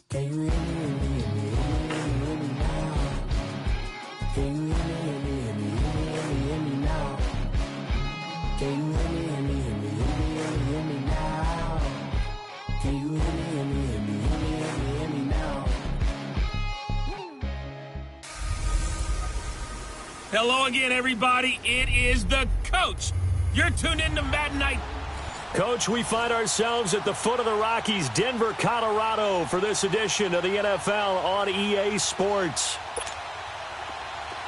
Can you hear me, hear me, hear me, hear me now? Can you hear me, hear me, hear me, hear me now? Can you hear me, hear me, hear me, hear me now? Can you hear me, hear me, hear me, hear me now? Hello again, everybody. It is the coach. You're tuned in to Madden Night. Coach, we find ourselves at the foot of the Rockies, Denver, Colorado, for this edition of the NFL on EA Sports.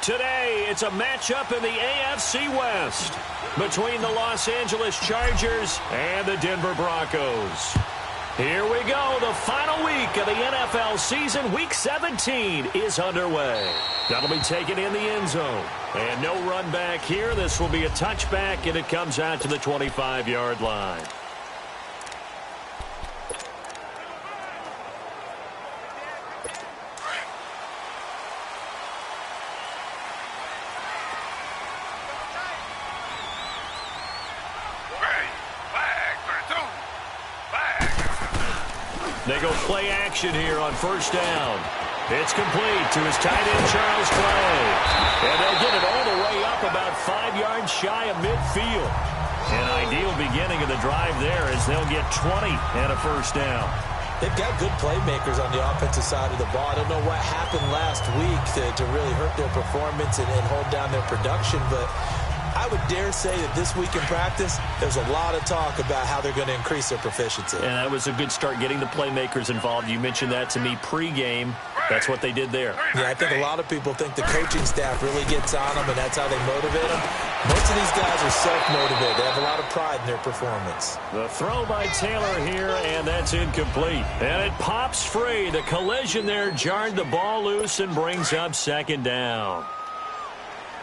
Today, it's a matchup in the AFC West between the Los Angeles Chargers and the Denver Broncos. Here we go. The final week of the NFL season, Week 17, is underway. That'll be taken in the end zone. And no run back here. This will be a touchback, and it comes out to the 25-yard line. They go play action here on first down. It's complete to his tight end, Charles Clay. And they'll get it all the way up about 5 yards shy of midfield. An ideal beginning of the drive there as they'll get 20 and a first down. They've got good playmakers on the offensive side of the ball. I don't know what happened last week to really hurt their performance and hold down their production, but I would dare say that this week in practice, there's a lot of talk about how they're going to increase their proficiency. And that was a good start getting the playmakers involved. You mentioned that to me pregame. That's what they did there. Yeah, I think a lot of people think the coaching staff really gets on them, and that's how they motivate them. Most of these guys are self-motivated. They have a lot of pride in their performance. The throw by Taylor here, and that's incomplete. And it pops free. The collision there jarred the ball loose and brings up second down.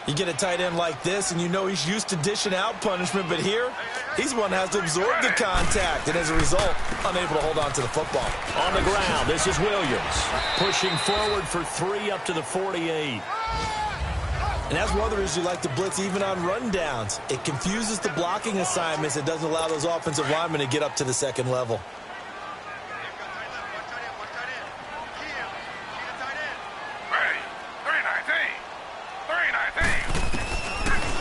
You get a tight end like this, and you know he's used to dishing out punishment, but here, he's one that has to absorb the contact, and as a result, unable to hold on to the football. On the ground, this is Williams, pushing forward for 3 up to the 48. And that's one of the reasons you like to blitz even on rundowns. It confuses the blocking assignments. It doesn't allow those offensive linemen to get up to the second level.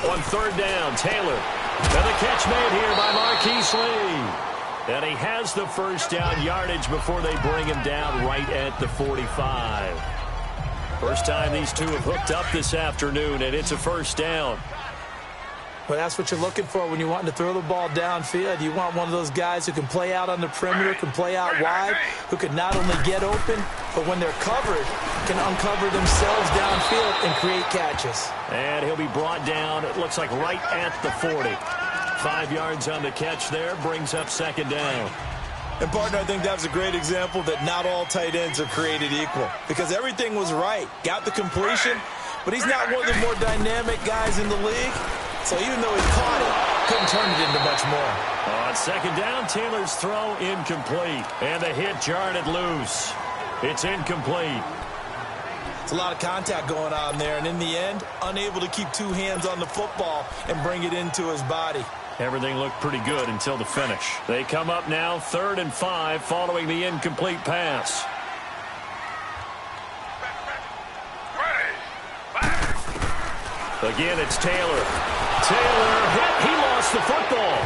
On third down, Taylor. And the catch made here by Marquise Lee. And he has the first down yardage before they bring him down right at the 45. First time these two have hooked up this afternoon, and it's a first down. Well, that's what you're looking for when you're wanting to throw the ball downfield. You want one of those guys who can play out on the perimeter, can play out wide, who can not only get open, but when they're covered, can uncover themselves downfield and create catches. And he'll be brought down, it looks like right at the 40. 5 yards on the catch there, brings up second down. And, partner, I think that was a great example that not all tight ends are created equal, because everything was right. Got the completion, but he's not one of the more dynamic guys in the league. So even though he caught it, couldn't turn it into much more. On second down, Taylor's throw incomplete. And the hit jarred it loose. It's incomplete. It's a lot of contact going on there, and in the end, unable to keep 2 hands on the football and bring it into his body. Everything looked pretty good until the finish. They come up now 3rd and 5 following the incomplete pass. Again, it's Taylor. Taylor hit. He lost the football.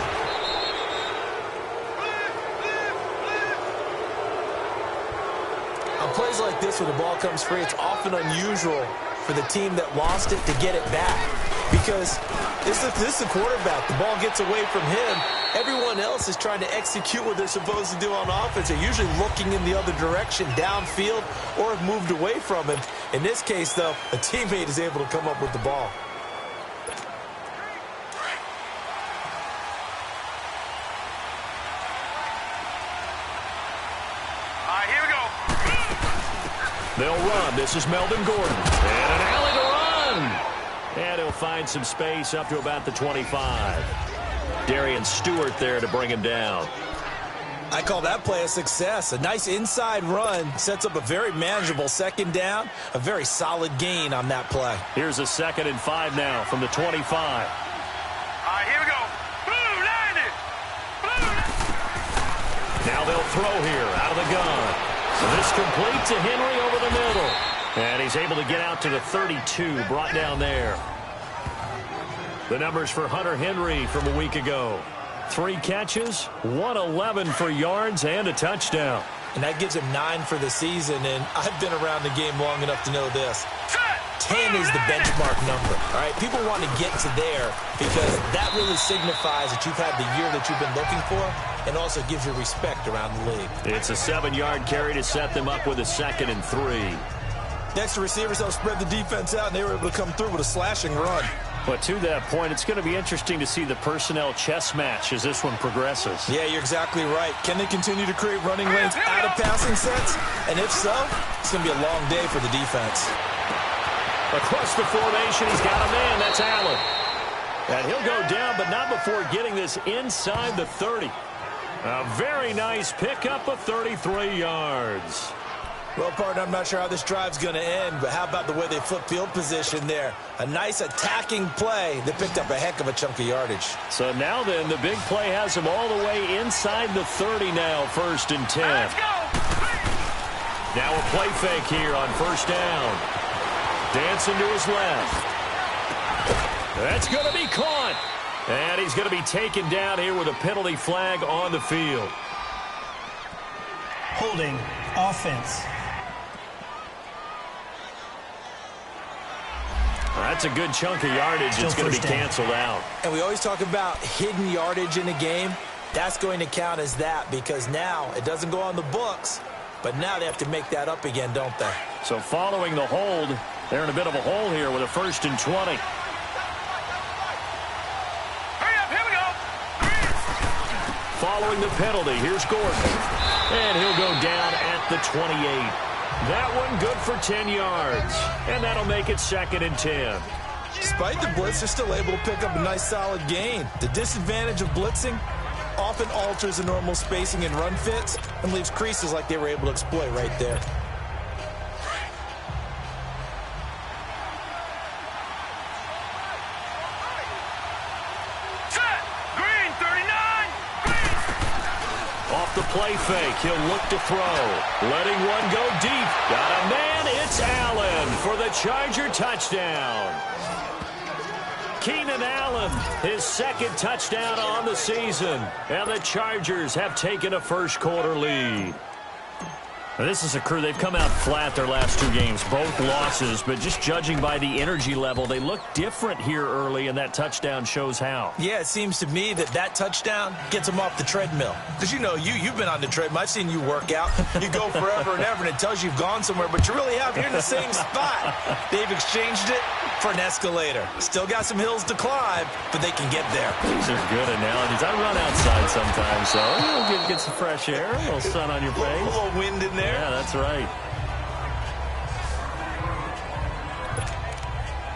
On plays like this where the ball comes free, it's often unusual for the team that lost it to get it back. Because this is the quarterback. The ball gets away from him. Everyone else is trying to execute what they're supposed to do on offense. They're usually looking in the other direction, downfield, or have moved away from him. In this case, though, a teammate is able to come up with the ball. They'll run. This is Melvin Gordon. And an alley to run. And he'll find some space up to about the 25. Darian Stewart there to bring him down. I call that play a success. A nice inside run sets up a very manageable second down. A very solid gain on that play. Here's a 2nd and 5 now from the 25. Here we go. Blue 90. Now they'll throw here out of the gun. This complete to Henry over the middle. And he's able to get out to the 32, brought down there. The numbers for Hunter Henry from a week ago. 3 catches, 111 for yards, and a touchdown. And that gives him 9 for the season, and I've been around the game long enough to know this. 10 is the benchmark number, all right? People want to get to there because that really signifies that you've had the year that you've been looking for and also gives you respect around the league. It's a 7-yard carry to set them up with a 2nd and 3. Next, the receivers helped spread the defense out, and they were able to come through with a slashing run. But to that point, it's going to be interesting to see the personnel chess match as this one progresses. Yeah, you're exactly right. Can they continue to create running lanes out of passing sets? And if so, it's going to be a long day for the defense. Across the formation, he's got a man. That's Allen. And he'll go down, but not before getting this inside the 30. A very nice pickup of 33 yards. Well, partner, I'm not sure how this drive's going to end, but how about the way they flip field position there? A nice attacking play that picked up a heck of a chunk of yardage. So now then, the big play has him all the way inside the 30 now, 1st and 10. Let's go. Now a play fake here on 1st down. Dancing to his left. That's going to be caught. And he's going to be taken down here with a penalty flag on the field. Holding offense. That's a good chunk of yardage. It's going to be canceled out. And we always talk about hidden yardage in a game. That's going to count as that because now it doesn't go on the books, but now they have to make that up again, don't they? So following the hold, they're in a bit of a hole here with a 1st and 20. Hurry up, here we go. Following the penalty, here's Gordon. And he'll go down at the 28. That one good for 10 yards. And that'll make it 2nd and 10. Despite the blitz, they're still able to pick up a nice solid gain. The disadvantage of blitzing often alters the normal spacing and run fits and leaves creases like they were able to exploit right there. Set. Green, 39. Off the play fake, he'll look to throw. Letting one go deep. Got a man, it's Allen for the Charger touchdown. Keenan Allen, his 2nd touchdown on the season. And the Chargers have taken a 1st quarter lead. Now, this is a crew, they've come out flat their last 2 games, both losses, but just judging by the energy level, they look different here early, and that touchdown shows how. Yeah, it seems to me that touchdown gets them off the treadmill. Because you know, you've been on the treadmill. I've seen you work out. You go forever and ever, and it tells you you've gone somewhere, but you really have. You're in the same spot. They've exchanged it for an escalator. Still got some hills to climb, but they can get there. These are good analogies. I run outside sometimes, so you'll get some fresh air, a little sun on your face. A little wind in there. Yeah, that's right.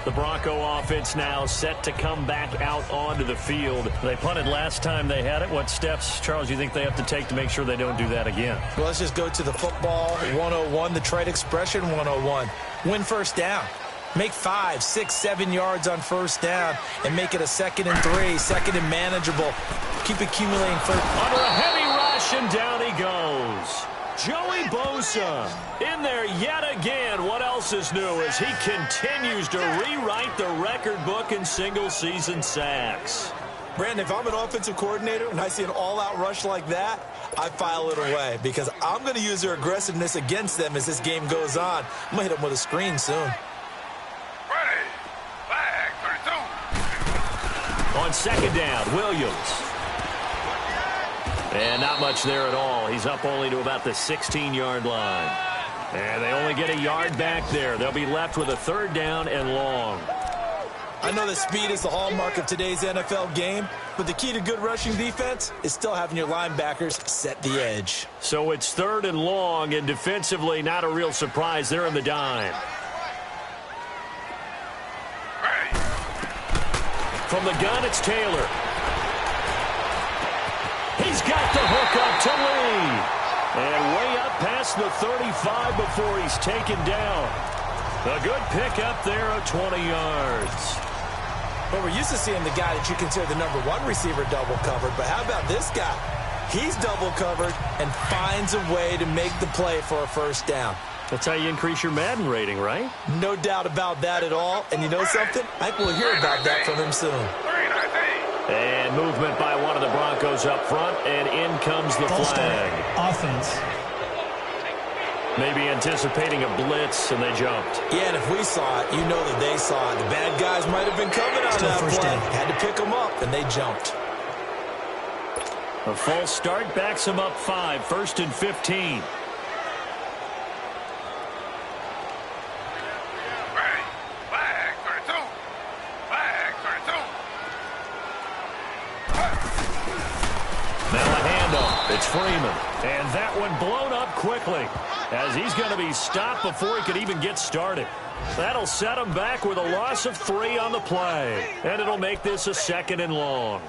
The Bronco offense now set to come back out onto the field. They punted last time they had it. What steps, Charles, you think they have to take to make sure they don't do that again? Well, let's just go to the football 101, the trite expression 101. Win 1st down. Make 5, 6, 7 yards on 1st down and make it a 2nd and 3, 2nd and manageable. Keep accumulating first. Under a heavy rush, and down he goes. Joey Bosa in there yet again. What else is new as he continues to rewrite the record book in single-season sacks? Brandon, if I'm an offensive coordinator and I see an all-out rush like that, I file it away because I'm going to use their aggressiveness against them as this game goes on. I'm going to hit them with a screen soon. Ready. Flag, 32. On 2nd down, Williams. And not much there at all. He's up only to about the 16-yard line. And they only get a yard back there. They'll be left with a 3rd down and long. I know that speed is the hallmark of today's NFL game, but the key to good rushing defense is still having your linebackers set the edge. So it's 3rd and long, and defensively not a real surprise. They're in the dime. Ready. From the gun, it's Taylor. He's got the hook up to Lee. And way up past the 35 before he's taken down. A good pickup there of 20 yards. But we're used to seeing the guy that you consider the #1 receiver double covered, but how about this guy? He's double covered and finds a way to make the play for a first down. That's how you increase your Madden rating, right? No doubt about that at all. And you know something? I think we'll hear about that from him soon. And movement by one of the Broncos up front, and in comes the flag. Offense. Maybe anticipating a blitz, and they jumped. Yeah, and if we saw it, you know that they saw it. The bad guys might have been coming on that play. Had to pick them up, and they jumped. A false start backs them up 5, 1st and 15. It's Freeman, and that one blown up quickly as he's going to be stopped before he could even get started. That'll set him back with a loss of 3 on the play, and it'll make this a 2nd and long.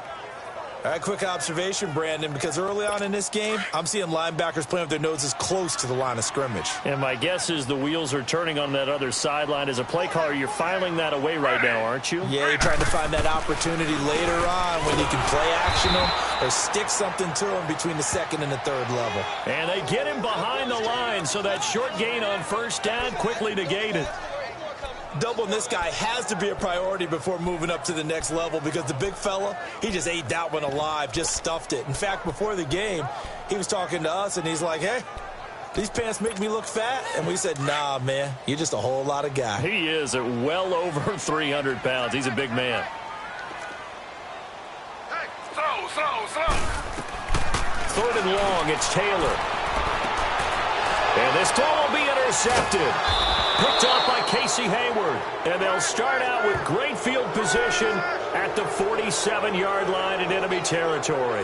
All right, quick observation, Brandon, because early on in this game, I'm seeing linebackers playing with their noses close to the line of scrimmage. And my guess is the wheels are turning on that other sideline. As a play caller, you're filing that away right now, aren't you? Yeah, you're trying to find that opportunity later on when you can play action them or stick something to them between the 2nd and the 3rd level. And they get him behind the line, so that short gain on first down quickly negated. Doubling this guy has to be a priority before moving up to the next level because the big fella, he just ate that one alive, just stuffed it. In fact, before the game, he was talking to us, and he's like, hey, these pants make me look fat? And we said, nah, man, you're just a whole lot of guy. He is at well over 300 pounds. He's a big man. Hey, slow. 3rd and long, it's Taylor. And this ball will be intercepted. Picked off by Casey Hayward. And they'll start out with great field position at the 47-yard line in enemy territory.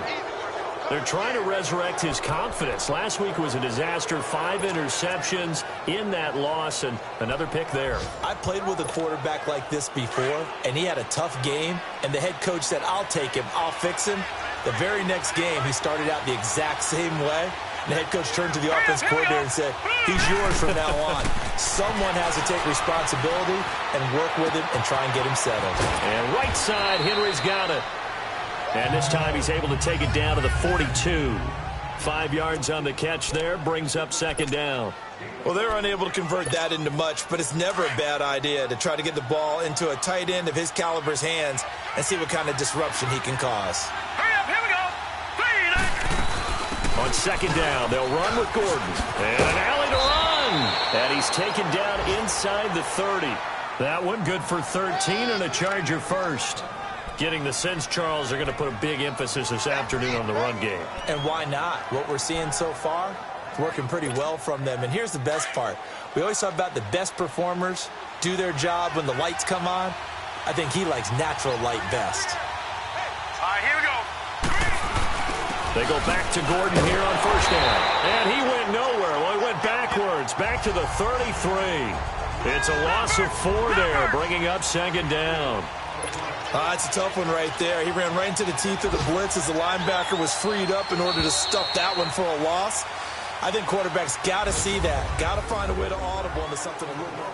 They're trying to resurrect his confidence. Last week was a disaster. 5 interceptions in that loss, and another pick there. I played with a quarterback like this before, and he had a tough game, and the head coach said, I'll take him, I'll fix him. The very next game, he started out the exact same way. And the head coach turned to the offense coordinator and said, he's yours from now on. Someone has to take responsibility and work with him and try and get him settled. And right side, Henry's got it. And this time he's able to take it down to the 42. 5 yards on the catch there, brings up 2nd down. Well, they're unable to convert that into much, but it's never a bad idea to try to get the ball into a tight end of his caliber's hands and see what kind of disruption he can cause. Here we go. On 2nd down, they'll run with Gordon. And an alley to run. And he's taken down inside the 30. That one good for 13 and a Charger first. Getting the sense, Charles, they're going to put a big emphasis this afternoon on the run game. And why not? What we're seeing so far, it's working pretty well from them. And here's the best part. We always talk about the best performers do their job when the lights come on. I think he likes natural light best. All right, here we go. They go back to Gordon here on first down. And he went nowhere. Well, he went backwards, back to the 33. It's a loss of 4 there, bringing up 2nd down. It's a tough one right there. He ran right into the teeth of the blitz as the linebacker was freed up in order to stuff that one for a loss. I think quarterbacks got to see that. Got to find a way to audible into something a little more.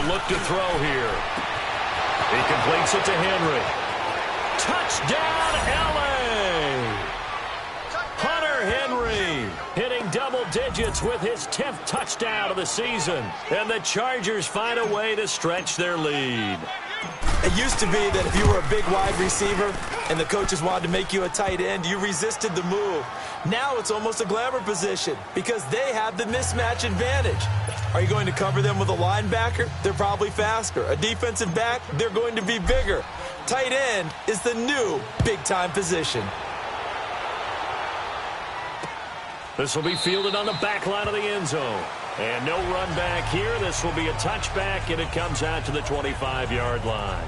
Look to throw here. He completes it to Henry. Touchdown, L.A. Hunter Henry hitting double digits with his 10th touchdown of the season. And the Chargers find a way to stretch their lead. It used to be that if you were a big wide receiver and the coaches wanted to make you a tight end, you resisted the move. Now it's almost a glamour position because they have the mismatch advantage. Are you going to cover them with a linebacker? They're probably faster. A defensive back? They're going to be bigger. Tight end is the new big-time position. This will be fielded on the back line of the end zone. And no run back here. This will be a touchback, and it comes out to the 25-yard line.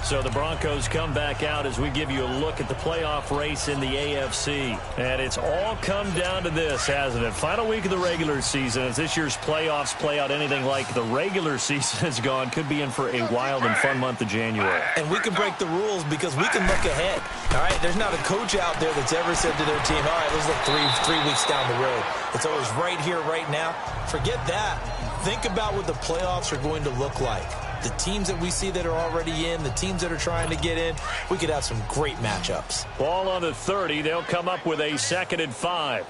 So the Broncos come back out as we give you a look at the playoff race in the AFC. And it's all come down to this, hasn't it? Final week of the regular season. As this year's playoffs play out anything like the regular season has gone, could be in for a wild and fun month of January. And we can break the rules because we can look ahead. All right, there's not a coach out there that's ever said to their team, all right, let's look three weeks down the road. It's always right here, right now. Forget that. Think about what the playoffs are going to look like. The teams that we see that are already in, the teams that are trying to get in, we could have some great matchups. Ball on the 30. They'll come up with a 2nd and 5.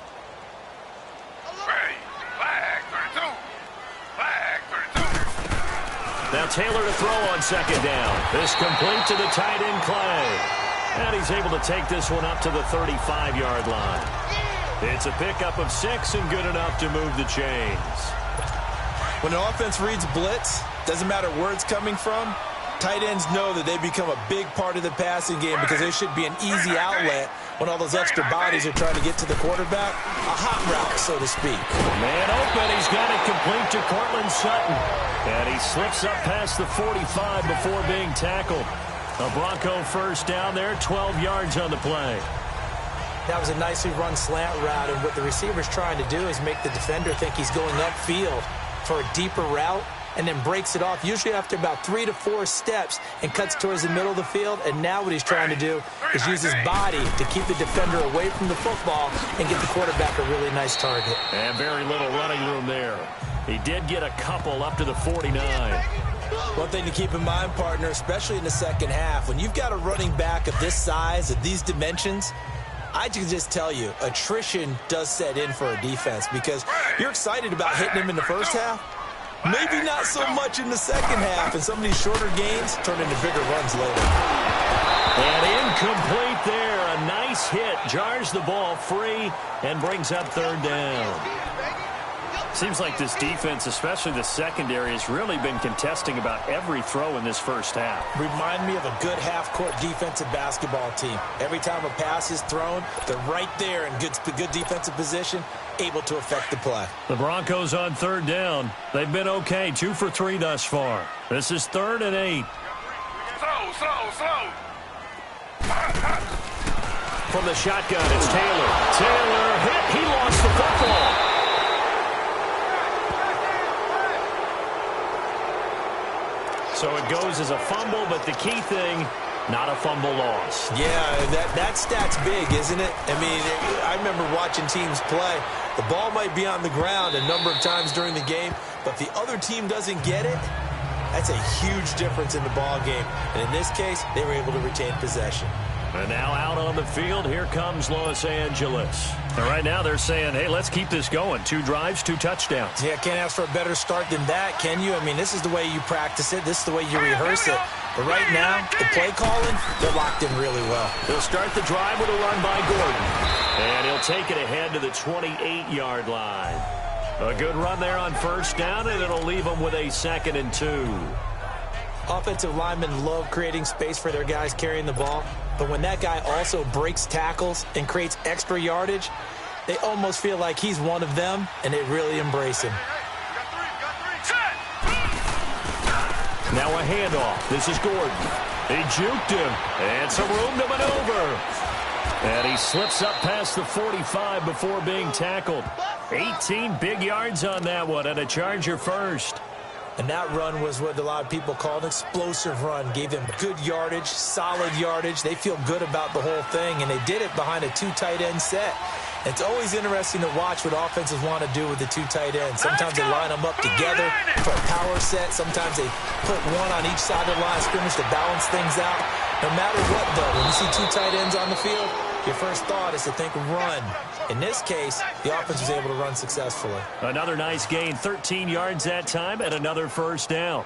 Ready. Flag 32. Flag 32. Now Taylor to throw on 2nd down. This complete to the tight end Clay. And he's able to take this one up to the 35-yard line. It's a pickup of 6 and good enough to move the chains. When an offense reads blitz, doesn't matter where it's coming from, tight ends know that they become a big part of the passing game because there should be an easy outlet when all those extra bodies are trying to get to the quarterback. A hot route, so to speak. Man open. He's got it complete to Cortland Sutton. And he slips up past the 45 before being tackled. A Bronco first down there, 12 yards on the play. That was a nicely run slant route, and what the receiver's trying to do is make the defender think he's going upfield for a deeper route, and then breaks it off, usually after about 3 to 4 steps, and cuts towards the middle of the field. And now what he's trying to do is use his body to keep the defender away from the football and get the quarterback a really nice target. And very little running room there. He did get a couple up to the 49. One thing to keep in mind, partner, especially in the second half, when you've got a running back of this size, of these dimensions, I can just tell you, attrition does set in for a defense because you're excited about hitting him in the first half. Maybe not so much in the second half, and some of these shorter gains turn into bigger runs later. And incomplete there. A nice hit. Jars the ball free and brings up 3rd down. Seems like this defense, especially the secondary, has really been contesting about every throw in this first half. Remind me of a good half-court defensive basketball team. Every time a pass is thrown, they're right there in good defensive position, able to affect the play. The Broncos on 3rd down. They've been okay, 2 for 3 thus far. This is 3rd and 8. Slow. From the shotgun, it's Taylor. Taylor hit. He lost the football. So it goes as a fumble, but the key thing, not a fumble loss. Yeah, that stat's big, isn't it? I mean, I remember watching teams play. The ball might be on the ground a number of times during the game, but if the other team doesn't get it, that's a huge difference in the ball game. And in this case, they were able to retain possession. And now out on the field, here comes Los Angeles. And right now they're saying, hey, let's keep this going. 2 drives, 2 touchdowns. Yeah, can't ask for a better start than that, can you? I mean, this is the way you practice it. This is the way you rehearse it. But right now, the play calling, they're locked in really well. He'll start the drive with a run by Gordon. And he'll take it ahead to the 28-yard line. A good run there on 1st down, and it'll leave them with a 2nd and 2. Offensive linemen love creating space for their guys carrying the ball, but when that guy also breaks tackles and creates extra yardage, they almost feel like he's one of them, and they really embrace him. Now a handoff. This is Gordon. He juked him, and some room to maneuver. And he slips up past the 45 before being tackled. 18 big yards on that one, and a Charger first. And that run was what a lot of people call an explosive run. Gave them good yardage, solid yardage. They feel good about the whole thing, and they did it behind a 2 tight end set. It's always interesting to watch what offenses want to do with the 2 tight ends. Sometimes they line them up together for a power set. Sometimes they put one on each side of the line of scrimmage to balance things out. No matter what, though, when you see 2 tight ends on the field, your first thought is to think run. In this case, the offense was able to run successfully. Another nice gain, 13 yards that time, and another 1st down.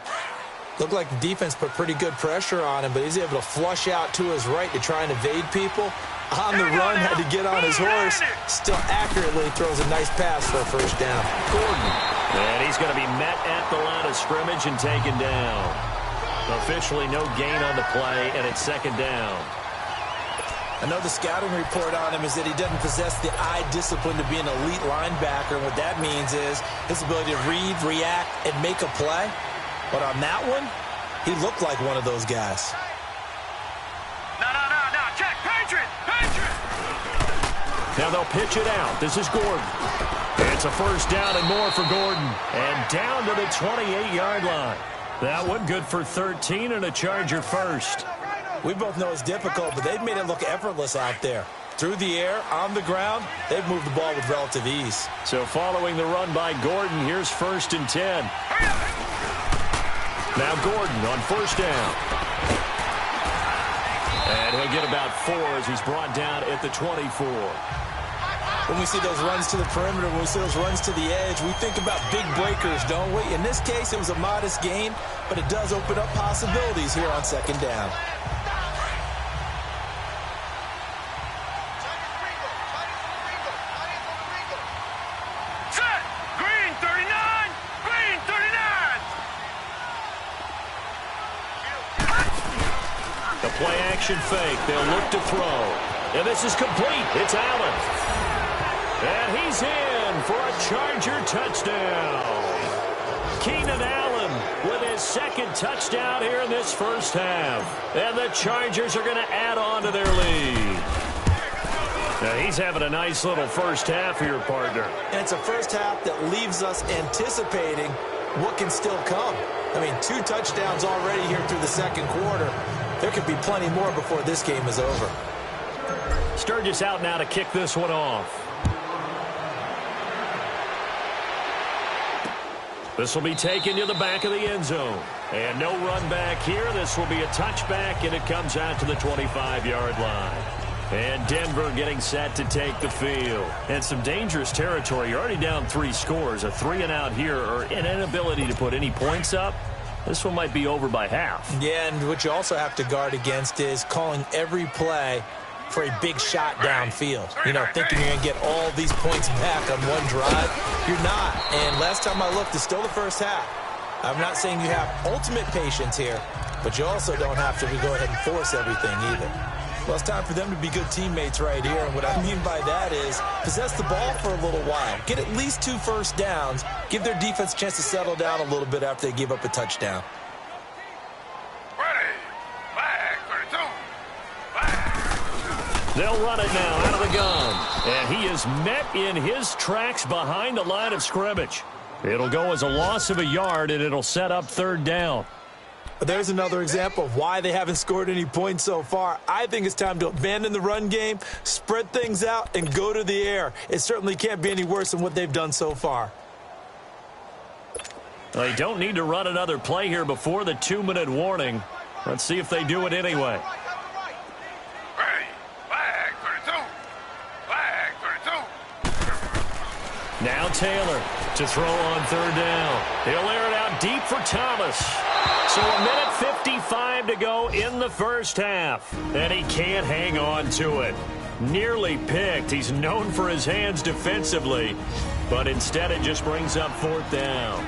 Looked like the defense put pretty good pressure on him, but he's able to flush out to his right to try and evade people. On the run, had to get on his horse. Still accurately throws a nice pass for a 1st down. Gordon. And he's going to be met at the line of scrimmage and taken down. Officially no gain on the play, and it's 2nd down. I know the scouting report on him is that he doesn't possess the eye discipline to be an elite linebacker. What that means is his ability to read, react, and make a play. But on that one, he looked like one of those guys. Now they'll pitch it out. This is Gordon. It's a first down and more for Gordon. And down to the 28-yard line. That one good for 13 and a Charger first. We both know it's difficult, but they've made it look effortless out there. Through the air, on the ground, they've moved the ball with relative ease. So following the run by Gordon, here's 1st and 10. Now Gordon on first down. And he'll get about 4 as he's brought down at the 24. When we see those runs to the perimeter, when we see those runs to the edge, we think about big breakers, don't we? In this case, it was a modest gain, but it does open up possibilities here on 2nd down. Set! Green 39! Green 39! The play action fake. They'll look to throw. And this is complete. It's Allen. And he's in for a Charger touchdown. Keenan Allen with his 2nd touchdown here in this first half. And the Chargers are going to add on to their lead. Now he's having a nice little first half here, partner. And it's a first half that leaves us anticipating what can still come. I mean, 2 touchdowns already here through the 2nd quarter. There could be plenty more before this game is over. Sturgis out now to kick this one off. This will be taken to the back of the end zone. And no run back here. This will be a touchback, and it comes out to the 25-yard line. And Denver getting set to take the field. And some dangerous territory. You're already down 3 scores. A 3-and-out here, or an inability to put any points up. This one might be over by half. Yeah, and what you also have to guard against is calling every play for a big shot downfield. You know, thinking you're going to get all these points back on one drive. You're not. And last time I looked, it's still the first half. I'm not saying you have ultimate patience here, but you also don't have to go ahead and force everything either. Well, it's time for them to be good teammates right here. And what I mean by that is possess the ball for a little while. Get at least 2 first downs. Give their defense a chance to settle down a little bit after they give up a touchdown. Ready! Flag 32! Flag! They'll run it now out of the gun. And he is met in his tracks behind the line of scrimmage. It'll go as a loss of a yard, and it'll set up 3rd down. There's another example of why they haven't scored any points so far. I think it's time to abandon the run game, spread things out, and go to the air. It certainly can't be any worse than what they've done so far. They don't need to run another play here before the 2-minute warning. Let's see if they do it anyway. Ready! Flag 32! Flag 32! Now Taylor to throw on 3rd down. He'll air it out deep for Thomas. So a minute 55 to go in the first half. And he can't hang on to it. Nearly picked. He's known for his hands defensively. But instead it just brings up 4th down.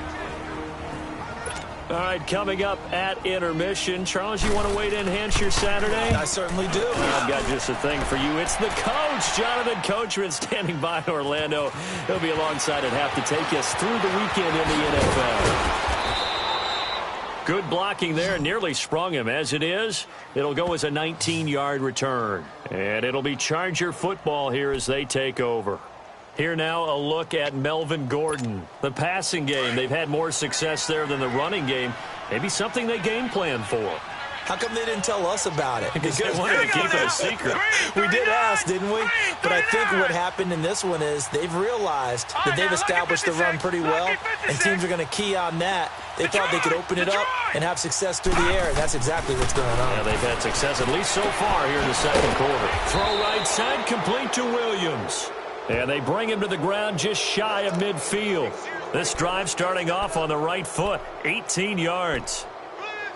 All right, coming up at intermission. Charles, you want to wait to enhance your Saturday? I certainly do. I've got just a thing for you. It's the coach, Jonathan Coachman, standing by Orlando. He'll be alongside at half to take us through the weekend in the NFL. Good blocking there, nearly sprung him. As it is, it'll go as a 19-yard return. And it'll be Charger football here as they take over. Here now, a look at Melvin Gordon. The passing game, they've had more success there than the running game. Maybe something they game plan for. How come they didn't tell us about it? Because they wanted to keep it a secret. We did ask, didn't we? But I think what happened in this one is they've realized that they've established the run pretty well, and teams are going to key on that. They thought they could open it up and have success through the air, and that's exactly what's going on. Yeah, they've had success, at least so far here in the 2nd quarter. Throw right side, complete to Williams. And they bring him to the ground just shy of midfield. This drive starting off on the right foot, 18 yards.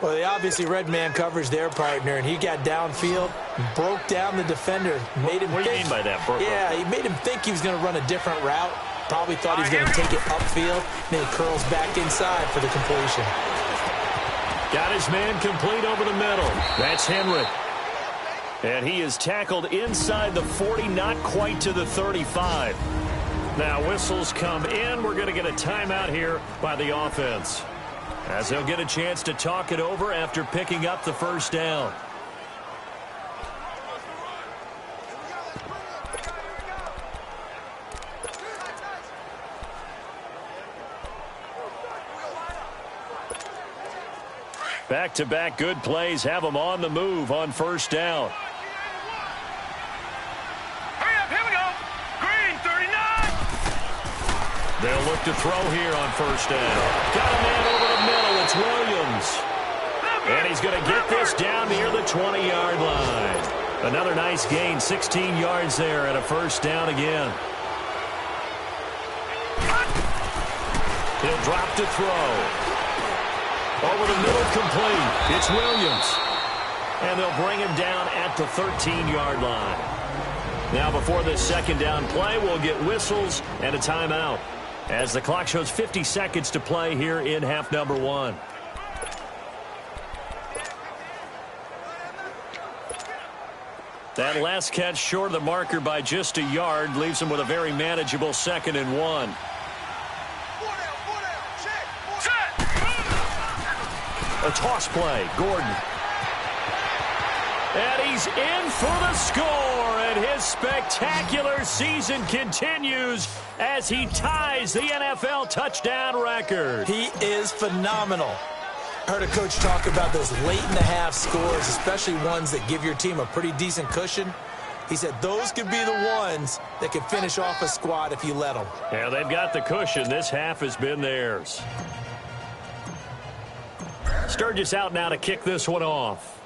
Well, they obviously read man coverage their partner, and he got downfield, broke down the defender, made him What do you mean by that, Brooke? Yeah, he made him think he was going to run a different route. Probably thought he was going to take it upfield, then he curls back inside for the completion. Got his man complete over the middle. That's Henry. And he is tackled inside the 40, not quite to the 35. Now whistles come in. We're going to get a timeout here by the offense, as they'll get a chance to talk it over after picking up the first down. Back-to-back good plays have them on the move on first down. Hurry up, here we go. Green, 39. They'll look to throw here on first down. Got a man over the middle. It's Williams. And he's going to get this down near the 20-yard line. Another nice gain, 16 yards there and a first down again. He'll drop to throw. Over the middle, complete. It's Williams. And they'll bring him down at the 13-yard line. Now before this second down play, we'll get whistles and a timeout, as the clock shows 50 seconds to play here in half number 1. That last catch short of the marker by just a yard leaves him with a very manageable 2nd and 1. A toss play, Gordon. And he's in for the score, and his spectacular season continues as he ties the NFL touchdown record. He is phenomenal. I heard a coach talk about those late-in-the-half scores, especially ones that give your team a pretty decent cushion. He said those could be the ones that can finish off a squad if you let them. Yeah, they've got the cushion. This half has been theirs. Sturgis out now to kick this one off.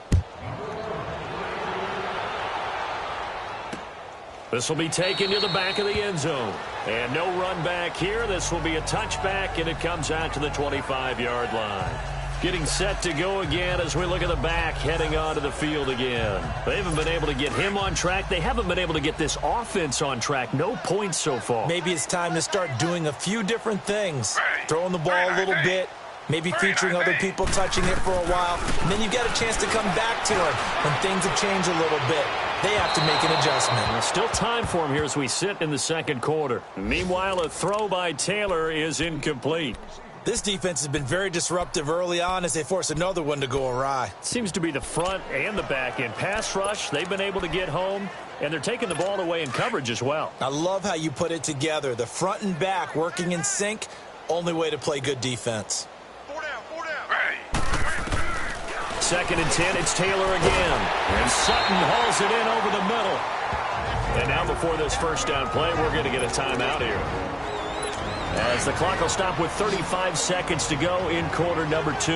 This will be taken to the back of the end zone. And no run back here. This will be a touchback, and it comes out to the 25-yard line. Getting set to go again as we look at the back heading onto the field again. They haven't been able to get him on track. They haven't been able to get this offense on track. No points so far. Maybe it's time to start doing a few different things. Throwing the ball a little bit. Maybe featuring other people touching it for a while. And then you've got a chance to come back to it when things have changed a little bit. They have to make an adjustment. There's still time for him here as we sit in the second quarter. Meanwhile, a throw by Taylor is incomplete. This defense has been very disruptive early on as they force another one to go awry. Seems to be the front and the back end. Pass rush, they've been able to get home, and they're taking the ball away in coverage as well. I love how you put it together. The front and back working in sync, only way to play good defense. 2nd and 10, it's Taylor again. And Sutton hauls it in over the middle. And now before this first down play, we're going to get a timeout here, as the clock will stop with 35 seconds to go in quarter number 2.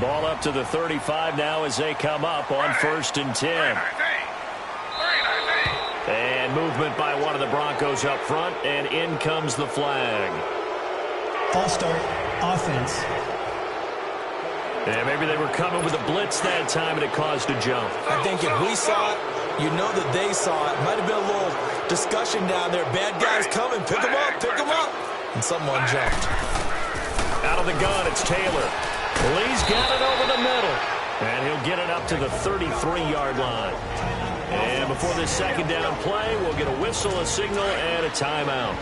Ball up to the 35 now as they come up on 1st and 10. And movement by one of the Broncos up front, and in comes the flag. False start, offense. Yeah, maybe they were coming with a blitz that time, and it caused a jump. I think if we saw it, you know that they saw it. Might have been a little discussion down there. Bad guys coming. Pick them up. Pick them up. And someone jumped. Out of the gun, it's Taylor. Lee's got it over the middle. And he'll get it up to the 33-yard line. And before this second down play, we'll get a whistle, a signal, and a timeout,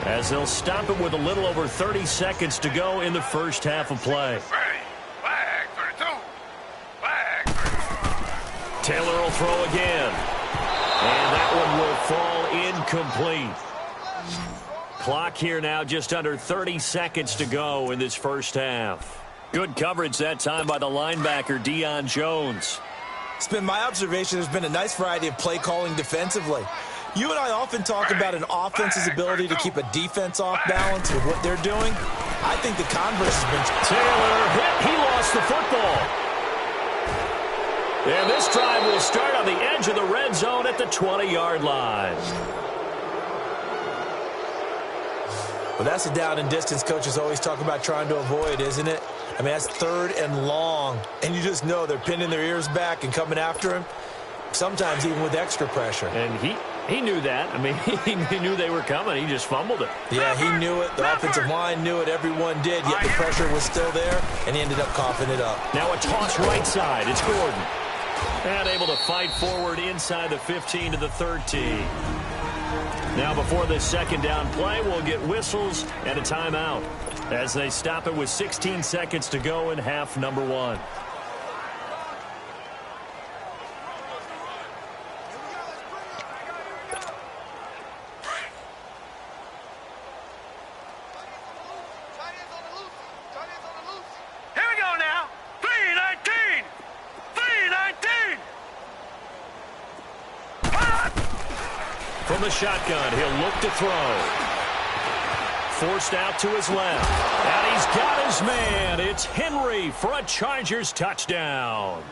as they'll stop it with a little over 30 seconds to go in the first half of play. Taylor will throw again. And that one will fall incomplete. Clock here now just under 30 seconds to go in this first half. Good coverage that time by the linebacker, Deion Jones. It's been my observation there's been a nice variety of play calling defensively. You and I often talk about an offense's ability to keep a defense off balance with what they're doing. I think the converse has been... Taylor hit. He lost the football. And this drive will start on the edge of the red zone at the 20-yard line. Well, that's a down and distance coaches always talk about trying to avoid, isn't it? I mean, that's 3rd and long. And you just know they're pinning their ears back and coming after him, sometimes even with extra pressure. And he knew that. I mean, he knew they were coming. He just fumbled it. Yeah, he knew it. The offensive line knew it. Everyone did. Yet the pressure was still there, and he ended up coughing it up. Now a toss right side. It's Gordon. And able to fight forward inside the 15 to the 13. Now before this second down play, we'll get whistles and a timeout, as they stop it with 16 seconds to go in half number 1. Here we go now. 3, 19. from the shotgun. He'll look to throw. Forced out to his left. And he's got his man. It's Henry for a Chargers touchdown.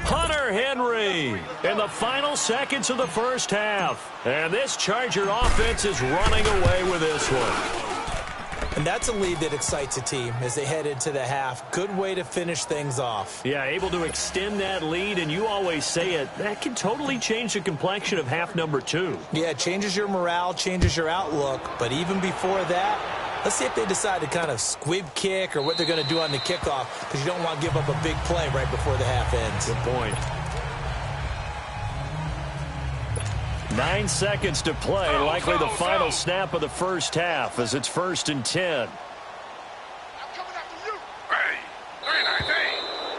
Hunter Henry in the final seconds of the first half. And this Charger offense is running away with this one. And that's a lead that excites a team as they head into the half. Good way to finish things off. Yeah, able to extend that lead, and you always say it, that can totally change the complexion of half number 2. Yeah, it changes your morale, changes your outlook. But even before that, let's see if they decide to kind of squib kick or what they're going to do on the kickoff, because you don't want to give up a big play right before the half ends. Good point. 9 seconds to play, likely the final snap of the first half as it's 1st and 10.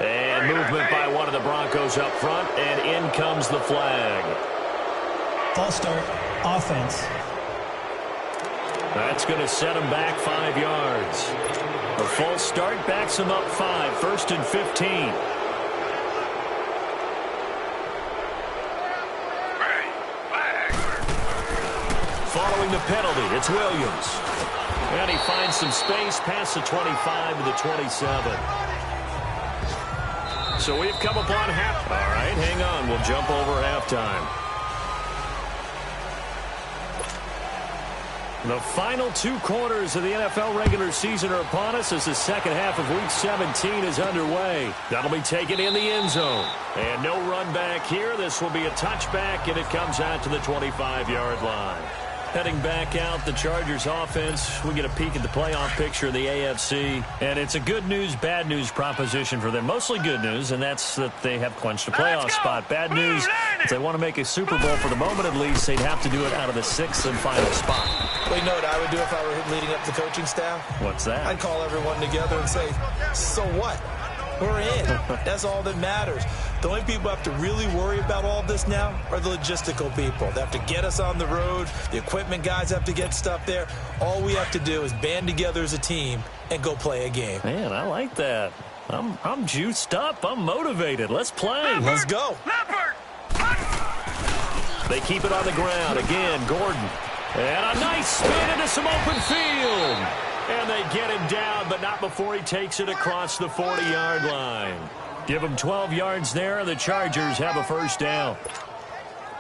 And movement by one of the Broncos up front, and in comes the flag. False start, offense. That's going to set him back 5 yards. A false start backs him up 5, 1st and 15. Following the penalty, it's Williams. And he finds some space past the 25 to the 27. So we've come upon half. All right, hang on. We'll jump over halftime. The final 2 quarters of the NFL regular season are upon us as the second half of Week 17 is underway. That'll be taken in the end zone. And no run back here. This will be a touchback, and it comes out to the 25-yard line. Heading back out, the Chargers offense, we get a peek at the playoff picture of the AFC, and it's a good news, bad news proposition for them. Mostly good news, and that's that they have clinched a playoff spot. Bad news, if they want to make a Super Bowl for the moment at least, they'd have to do it out of the 6th and final spot. Well, you know what I would do if I were leading up the coaching staff? What's that? I'd call everyone together and say, so what? We're in. That's all that matters. The only people who have to really worry about all this now are the logistical people. They have to get us on the road. The equipment guys have to get stuff there. All we have to do is band together as a team and go play a game. Man, I like that. I'm juiced up. I'm motivated. Let's play. Let's go. They keep it on the ground. Again, Gordon. And a nice spin into some open field. And they get him down, but not before he takes it across the 40-yard line. Give him 12 yards there, and the Chargers have a first down.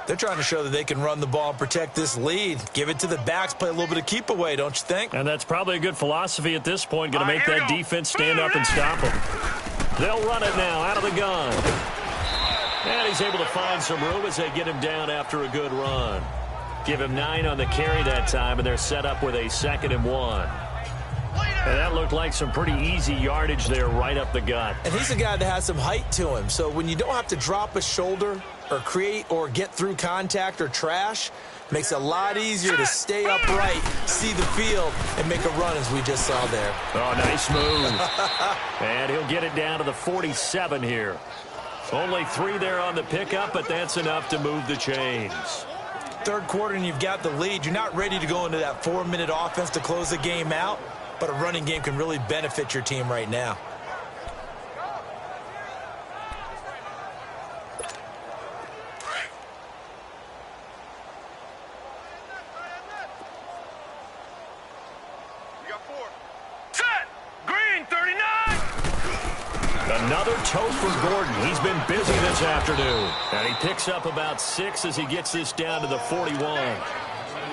They're trying to show that they can run the ball and protect this lead. Give it to the backs, play a little bit of keep away, don't you think? And that's probably a good philosophy at this point, going to make that defense stand up and stop them. They'll run it now out of the gun. And he's able to find some room as they get him down after a good run. Give him 9 on the carry that time, and they're set up with a 2nd and 1. And that looked like some pretty easy yardage there right up the gut. And he's a guy that has some height to him. So when you don't have to drop a shoulder or create or get through contact or trash, makes it a lot easier to stay upright, see the field, and make a run as we just saw there. Oh, nice move. And he'll get it down to the 47 here. Only 3 there on the pickup, but that's enough to move the chains. Third quarter and you've got the lead. You're not ready to go into that 4-minute offense to close the game out. But a running game can really benefit your team right now. We got 4. Set! Green, 39! Another tote for Gordon. He's been busy this afternoon. And he picks up about 6 as he gets this down to the 41.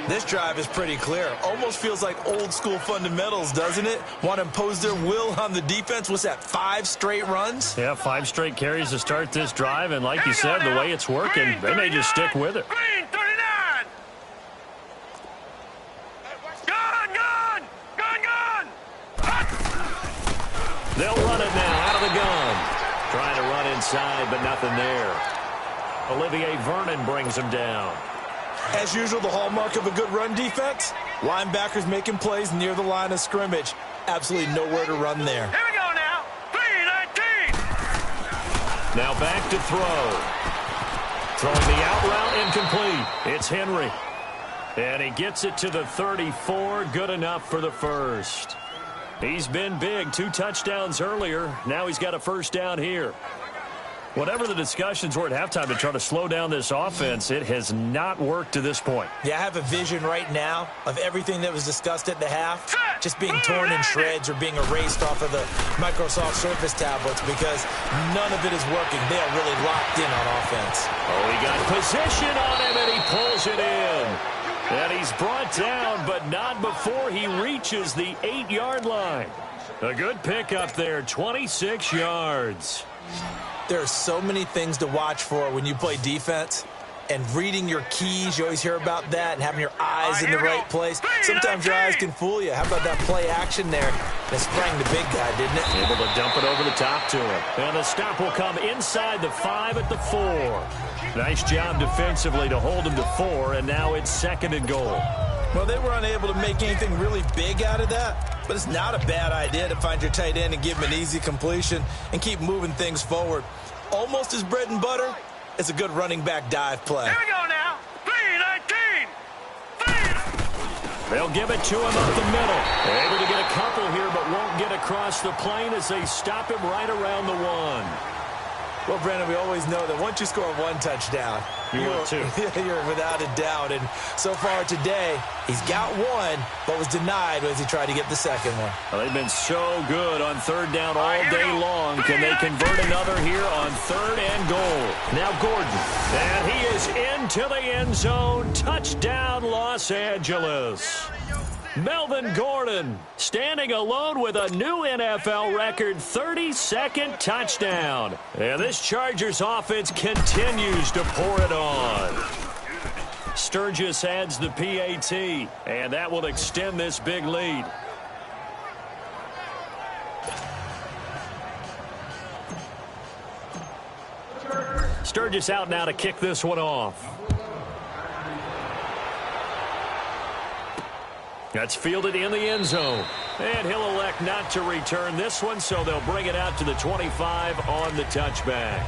This drive is pretty clear. Almost feels like old school fundamentals, doesn't it? Want to impose their will on the defense. What's that, 5 straight runs? Yeah, 5 straight carries to start this drive. And like you said, the way it's working, they may just stick with it. Green, 39! Gun! They'll run it now out of the gun. Trying to run inside, but nothing there. Olivier Vernon brings him down. As usual, the hallmark of a good run defense, linebackers making plays near the line of scrimmage. Absolutely nowhere to run there. Here we go now. 3-19. Now back to throw. Throwing the out route incomplete. It's Henry. And he gets it to the 34. Good enough for the first. He's been big. 2 touchdowns earlier. Now he's got a first down here. Whatever the discussions were at halftime to try to slow down this offense, it has not worked to this point. Yeah, I have a vision right now of everything that was discussed at the half just being torn in shreds or being erased off of the Microsoft Surface tablets because none of it is working. They are really locked in on offense. Oh, he got position on him, and he pulls it in. And he's brought down, but not before he reaches the 8-yard line. A good pickup there, 26 yards. There are so many things to watch for when you play defense. And reading your keys, you always hear about that, and having your eyes in the right place. Sometimes your eyes can fool you. How about that play action there? That sprang the big guy, didn't it? Able to dump it over the top to him. And the stop will come inside the 5 at the 4. Nice job defensively to hold him to 4, and now it's 2nd and goal. Well, they were unable to make anything really big out of that, but it's not a bad idea to find your tight end and give him an easy completion and keep moving things forward. Almost as bread and butter. It's a good running back dive play. Here we go now. 3-19. They'll give it to him up the middle. Able to get a couple here, but won't get across the plane as they stop him right around the 1. Well, Brandon, we always know that once you score 1 touchdown, you're 2. You're without a doubt. And so far today, he's got 1, but was denied as he tried to get the second one. Well, they've been so good on 3rd down all day long. Can they convert another here on 3rd and goal? Now Gordon. And he is into the end zone. Touchdown, Los Angeles. Melvin Gordon standing alone with a new NFL record 32nd touchdown. And this Chargers offense continues to pour it on. Sturgis adds the PAT, and that will extend this big lead. Sturgis out now to kick this one off. That's fielded in the end zone. And he'll elect not to return this one, so they'll bring it out to the 25 on the touchback.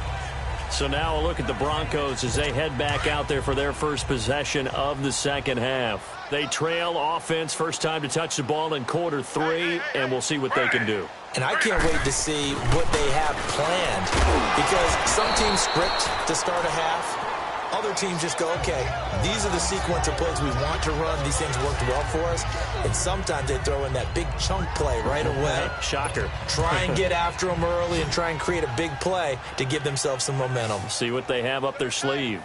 So now a look at the Broncos as they head back out there for their first possession of the second half. They trail offense, first time to touch the ball in quarter 3, and we'll see what they can do. And I can't wait to see what they have planned because some teams script to start a half. Other teams just go, okay, these are the sequence of plays we want to run. These things worked well for us. And sometimes they throw in that big chunk play right away. Shocker. Try and get after them early and try and create a big play to give themselves some momentum. See what they have up their sleeve.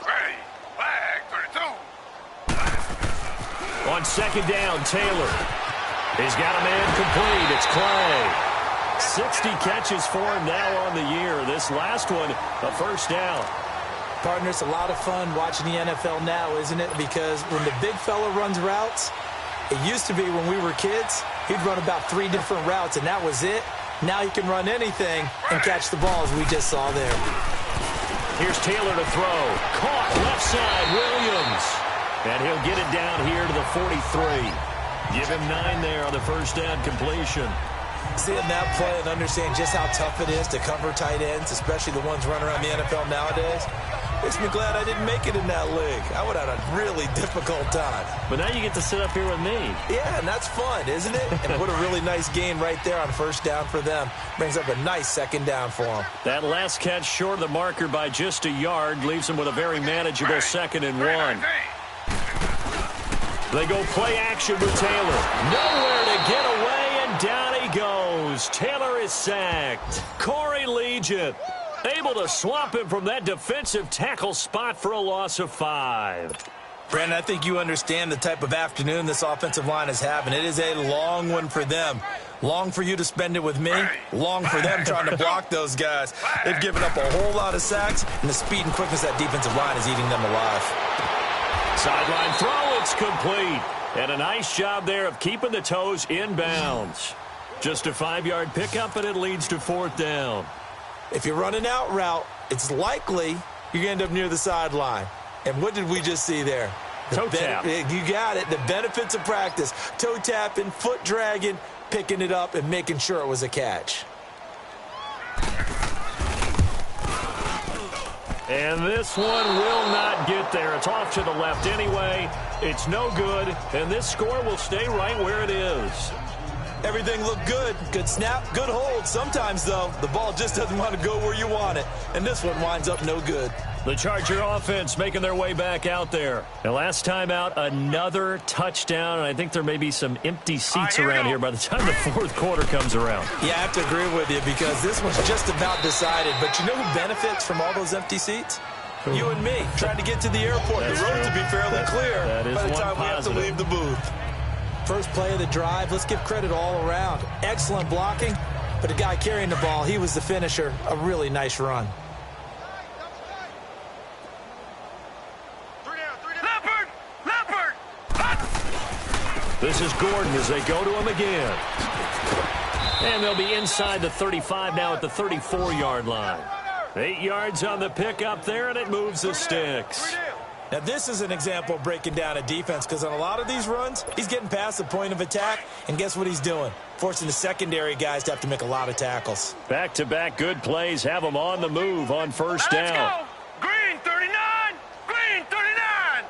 Ready. Flag 32. On 2nd down, Taylor. He's got a man complete. It's Clay. 60 catches for him now on the year. This last one, a first down. Partner, it's a lot of fun watching the NFL now, isn't it? Because when the big fella runs routes, it used to be when we were kids, he'd run about 3 different routes, and that was it. Now he can run anything and catch the ball, as we just saw there. Here's Taylor to throw. Caught left side, Williams. And he'll get it down here to the 43. Give him 9 there on the first down completion. Seeing that play and understand just how tough it is to cover tight ends, especially the ones running around the NFL nowadays, makes me glad I didn't make it in that league. I would have had a really difficult time. But now you get to sit up here with me. Yeah, and that's fun, isn't it? And what a really nice gain right there on first down for them. Brings up a nice second down for them. That last catch short of the marker by just a yard leaves them with a very manageable 2nd and 1. They go play action with Taylor. Nowhere to get away, and down he goes. Taylor is sacked. Corey Legion able to swamp him from that defensive tackle spot for a loss of 5. Brandon, I think you understand the type of afternoon this offensive line is having. It is a long one for them. Long for you to spend it with me. Long for them trying to block those guys. They've given up a whole lot of sacks, and the speed and quickness of that defensive line is eating them alive. Sideline throw, it's complete. And a nice job there of keeping the toes in bounds. Just a 5-yard pickup, and it leads to 4th down. If you're running out route, it's likely you're going to end up near the sideline. And what did we just see there? Toe tap. You got it. The benefits of practice. Toe tapping, foot dragging, picking it up, and making sure it was a catch. And this one will not get there. It's off to the left anyway. It's no good, and this score will stay right where it is. Everything looked good. Good snap, good hold. Sometimes, though, the ball just doesn't want to go where you want it. And this one winds up no good. The Charger offense making their way back out there. And last time out, another touchdown. And I think there may be some empty seats around here by the time the fourth quarter comes around. Yeah, I have to agree with you because this one's just about decided. But you know who benefits from all those empty seats? You and me, trying to get to the airport. The road to be fairly clear by the time we have to leave the booth. First play of the drive, let's give credit all around. Excellent blocking, but the guy carrying the ball, he was the finisher. A really nice run. This is Gordon as they go to him again. And they'll be inside the 35 now at the 34-yard line. 8 yards on the pickup there, and it moves the sticks. Now, this is an example of breaking down a defense because on a lot of these runs, he's getting past the point of attack, and guess what he's doing? Forcing the secondary guys to have to make a lot of tackles. Back-to-back good plays have them on the move on first down. Let's go! Green 39! Green 39!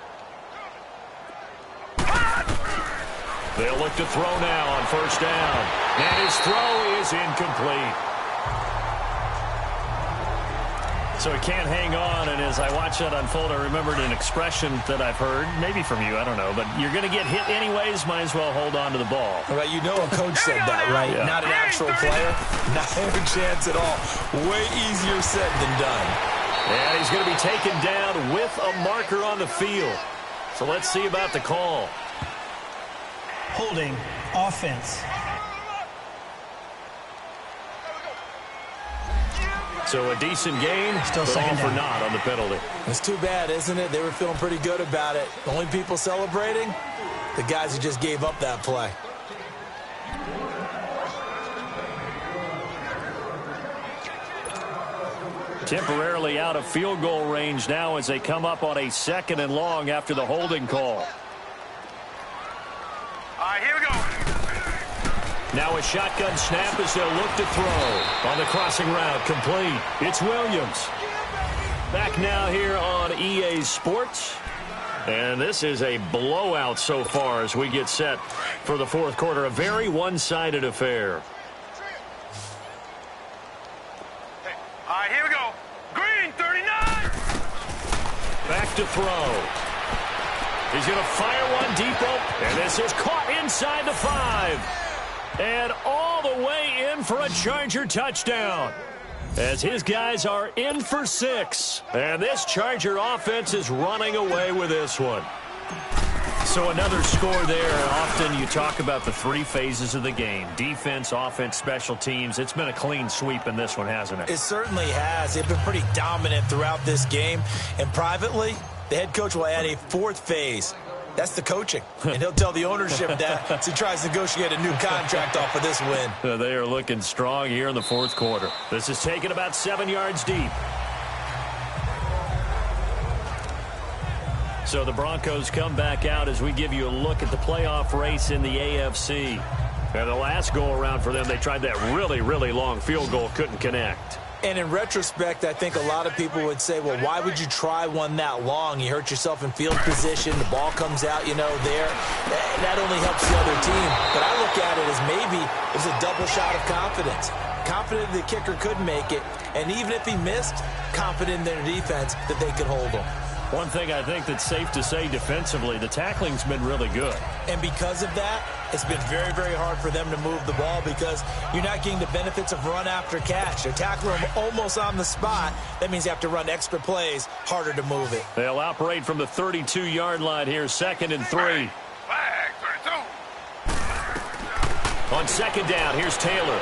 They'll look to throw now on first down. And his throw is incomplete. So he can't hang on, and as I watch that unfold, I remembered an expression that I've heard, maybe from you, I don't know, but you're going to get hit anyways, might as well hold on to the ball. Right, you know a coach said that, right? Yeah. Not an actual player. Not a chance at all. Way easier said than done. And he's going to be taken down with a marker on the field. So let's see about the call. Holding offense. So a decent gain, Still but all second for down. naught on the penalty. It's too bad, isn't it? They were feeling pretty good about it. The only people celebrating, the guys who just gave up that play. Temporarily out of field goal range now as they come up on a 2nd and long after the holding call. All right, here we go. Now a shotgun snap as they'll look to throw. On the crossing route, complete. It's Williams. Back now here on EA Sports. And this is a blowout so far as we get set for the fourth quarter. A very one-sided affair. All right, here we go. Green 39! Back to throw. He's going to fire one deep open. And this is caught inside the 5. And all the way in for a Charger touchdown. As his guys are in for 6. And this Charger offense is running away with this one. So another score there. Often you talk about the 3 phases of the game. Defense, offense, special teams. It's been a clean sweep in this one, hasn't it? It certainly has. They've been pretty dominant throughout this game. And privately, the head coach will add a 4th phase. That's the coaching. And he'll tell the ownership that as he tries to negotiate a new contract off of this win. They are looking strong here in the fourth quarter. This is taken about 7 yards deep. So the Broncos come back out as we give you a look at the playoff race in the AFC. And the last go-around for them, they tried that really, really long field goal, couldn't connect. And in retrospect, I think a lot of people would say, well, why would you try one that long? You hurt yourself in field position. The ball comes out, you know, there. That only helps the other team. But I look at it as maybe it was a double shot of confidence. Confident the kicker could make it. And even if he missed, confident in their defense that they could hold him. One thing I think that's safe to say defensively, the tackling's been really good. And because of that, it's been very, very hard for them to move the ball because you're not getting the benefits of run after catch. They're tackling them almost on the spot. That means you have to run extra plays, harder to move it. They'll operate from the 32-yard line here, 2nd and 3. Flag 32. On 2nd down, here's Taylor.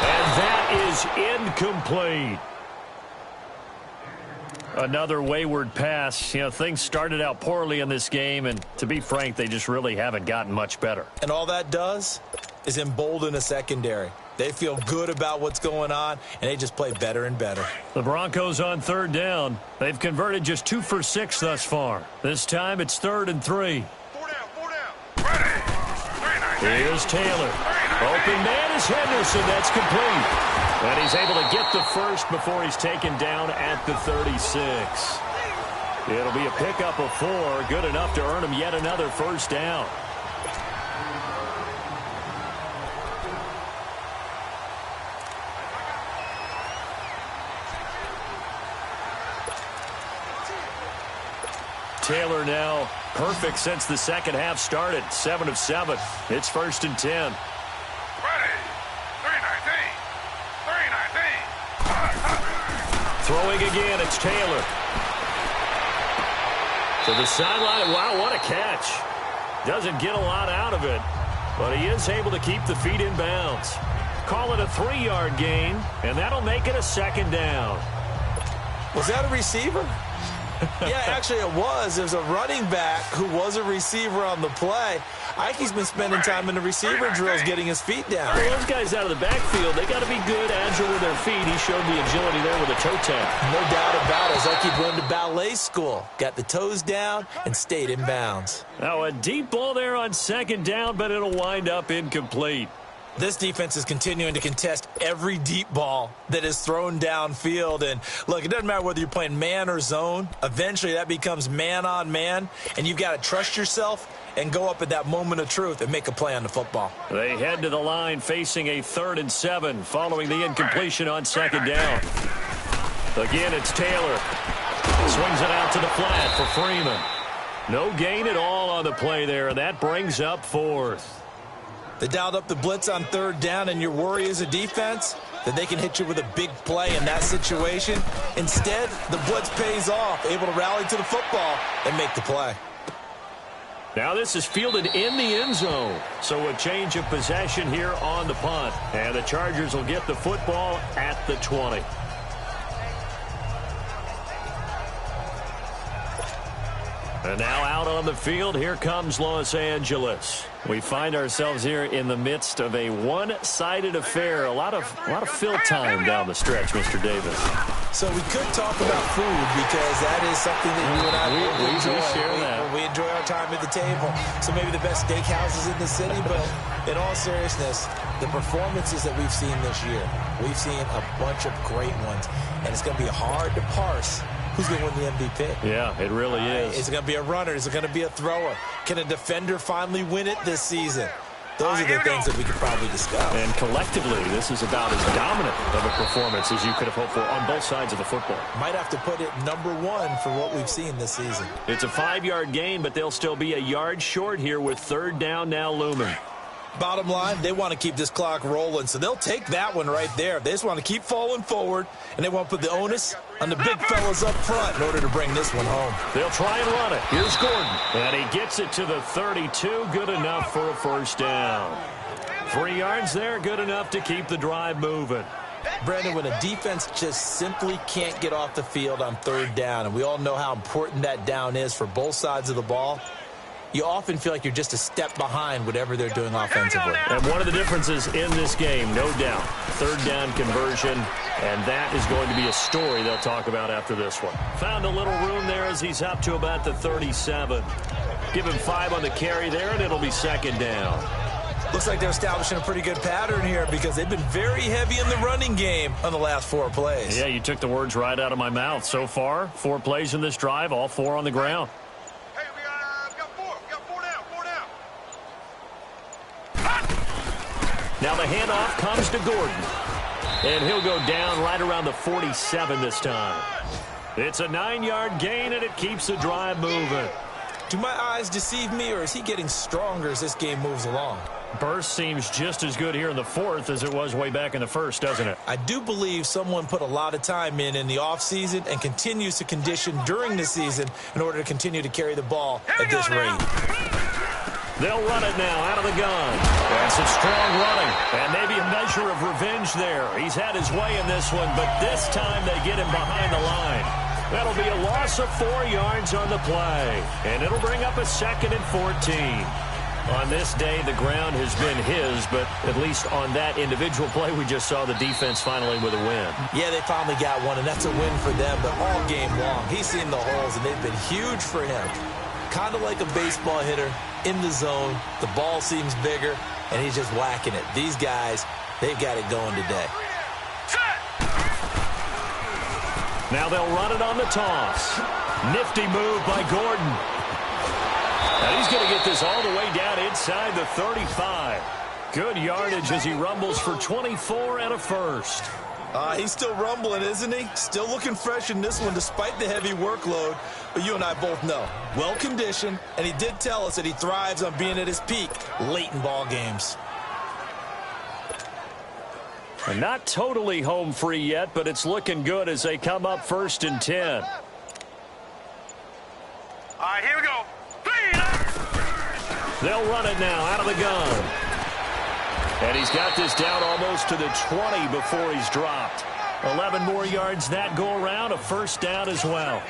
And that is incomplete. Another wayward pass. You know, things started out poorly in this game, and to be frank, they just really haven't gotten much better. And all that does is embolden a secondary. They feel good about what's going on, and they just play better and better. The Broncos on 3rd down. They've converted just 2 for 6 thus far. This time it's 3rd and 3. 4 down, 4 down. Ready. Here's Taylor. Open man is Henderson. That's complete. And he's able to get the first before he's taken down at the 36. It'll be a pickup of 4. Good enough to earn him yet another first down. Taylor now perfect since the second half started. 7 of 7. It's 1st and 10. Ready. 319. Throwing again, it's Taylor. To the sideline. Wow, what a catch. Doesn't get a lot out of it, but he is able to keep the feet in bounds. Call it a 3-yard gain, and that'll make it a 2nd down. Was that a receiver? Yeah, actually it was. There's a running back who was a receiver on the play. Ike's been spending time in the receiver drills getting his feet down. Well, those guys out of the backfield, they got to be good, agile with their feet. He showed the agility there with a toe tap. No doubt about it. As Ike went to ballet school. Got the toes down and stayed in bounds. Now a deep ball there on 2nd down, but it'll wind up incomplete. This defense is continuing to contest every deep ball that is thrown downfield. And, look, it doesn't matter whether you're playing man or zone. Eventually that becomes man on man, and you've got to trust yourself and go up at that moment of truth and make a play on the football. They head to the line facing a 3rd and 7 following the incompletion on 2nd down. Again, it's Taylor. Swings it out to the flat for Freeman. No gain at all on the play there, and that brings up 4th. They dialed up the blitz on 3rd down, and your worry as a defense that they can hit you with a big play in that situation. Instead, the blitz pays off, able to rally to the football and make the play. Now this is fielded in the end zone. So a change of possession here on the punt. And the Chargers will get the football at the 20. And now out on the field, here comes Los Angeles. We find ourselves here in the midst of a one-sided affair. A lot of fill time down the stretch, Mr. Davis. So we could talk about food because that is something that you and I enjoy. We share that. We enjoy our time at the table. So maybe the best steakhouses in the city, but in all seriousness, the performances that we've seen this year, we've seen a bunch of great ones, and it's going to be hard to parse who's going to win the MVP. Yeah, it really is. Is it going to be a runner? Is it going to be a thrower? Can a defender finally win it this season? Those are the things that we could probably discuss. And collectively, this is about as dominant of a performance as you could have hoped for on both sides of the football. Might have to put it #1 for what we've seen this season. It's a 5-yard gain, but they'll still be a yard short here with 3rd down now looming. Bottom line, they want to keep this clock rolling, so they'll take that one right there. They just want to keep falling forward, and they want to put the onus on the big fellas up front in order to bring this one home. They'll try and run it. Here's Gordon. And he gets it to the 32. Good enough for a 1st down. 3 yards there, good enough to keep the drive moving. Brandon, when a defense just simply can't get off the field on 3rd down, and we all know how important that down is for both sides of the ball, you often feel like you're just a step behind whatever they're doing offensively. And one of the differences in this game, no doubt, 3rd down conversion, and that is going to be a story they'll talk about after this one. Found a little room there as he's up to about the 37. Give him 5 on the carry there, and it'll be 2nd down. Looks like they're establishing a pretty good pattern here because they've been very heavy in the running game on the last 4 plays. Yeah, you took the words right out of my mouth. So far, 4 plays in this drive, all 4 on the ground. Hey, we got 4. We got 4 down. 4 down. Now the handoff comes to Gordon. And he'll go down right around the 47 this time. It's a 9-yard gain, and it keeps the drive moving. Do my eyes deceive me, or is he getting stronger as this game moves along? Burst seems just as good here in the 4th as it was way back in the 1st, doesn't it? I do believe someone put a lot of time in the offseason and continues to condition during the season in order to continue to carry the ball at this rate. They'll run it now out of the gun. That's some strong running, and maybe a measure of revenge there. He's had his way in this one, but this time they get him behind the line. That'll be a loss of 4 yards on the play, and it'll bring up a 2nd and 14. On this day, the ground has been his, but at least on that individual play, we just saw the defense finally with a win. Yeah, they finally got one, and that's a win for them, but all game long, he's seen the holes, and they've been huge for him. Kind of like a baseball hitter in the zone. The ball seems bigger, and he's just whacking it. These guys, they've got it going today. Now they'll run it on the toss. Nifty move by Gordon. And he's going to get this all the way down inside the 35. Good yardage as he rumbles for 24 and a 1st. He's still rumbling, isn't he? Still looking fresh in this one despite the heavy workload. But you and I both know, well-conditioned, and he did tell us that he thrives on being at his peak late in ball games. And not totally home free yet, but it's looking good as they come up 1st and 10. All right, here we go. They'll run it now out of the gun. And he's got this down almost to the 20 before he's dropped. 11 more yards that go around, a first down as well.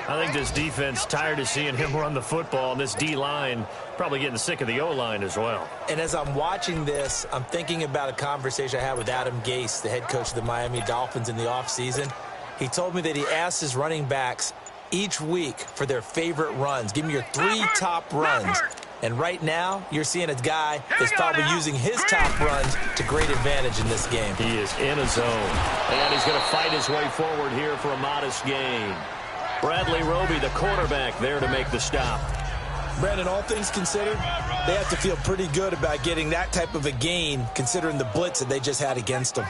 I think this defense tired of seeing him run the football, and this D-line probably getting sick of the O-line as well. And as I'm watching this, I'm thinking about a conversation I had with Adam Gase, the head coach of the Miami Dolphins in the offseason. He told me that he asked his running backs each week for their favorite runs. Give me your 3 top runs. And right now, you're seeing a guy that's probably using his top runs to great advantage in this game. He is in a zone. And he's going to fight his way forward here for a modest gain. Bradley Roby, the quarterback, there to make the stop. Brandon, all things considered, they have to feel pretty good about getting that type of a gain considering the blitz that they just had against them.